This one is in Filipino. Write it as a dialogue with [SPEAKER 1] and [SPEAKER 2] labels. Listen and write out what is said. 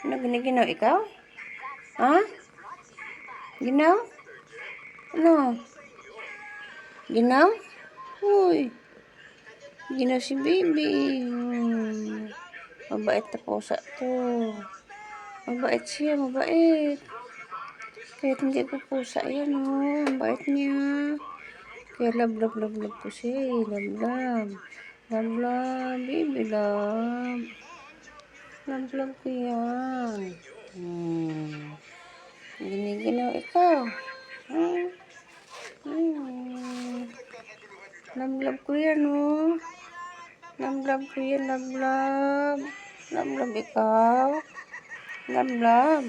[SPEAKER 1] Ano giniginaw ikaw? Ha? Ginaw? Ano? Ginaw? Uy. Ginaw si baby. Mabait na pusa to. Mabait siya, mabait. Kahit hindi po pusa yan, oh. Ang bait niya. Kaya love ko siya, eh. Love. Baby love. Love ko yan. Giniginaw ikaw. Love ko yan, oh. Love ko yan, love. Love ikaw. Love.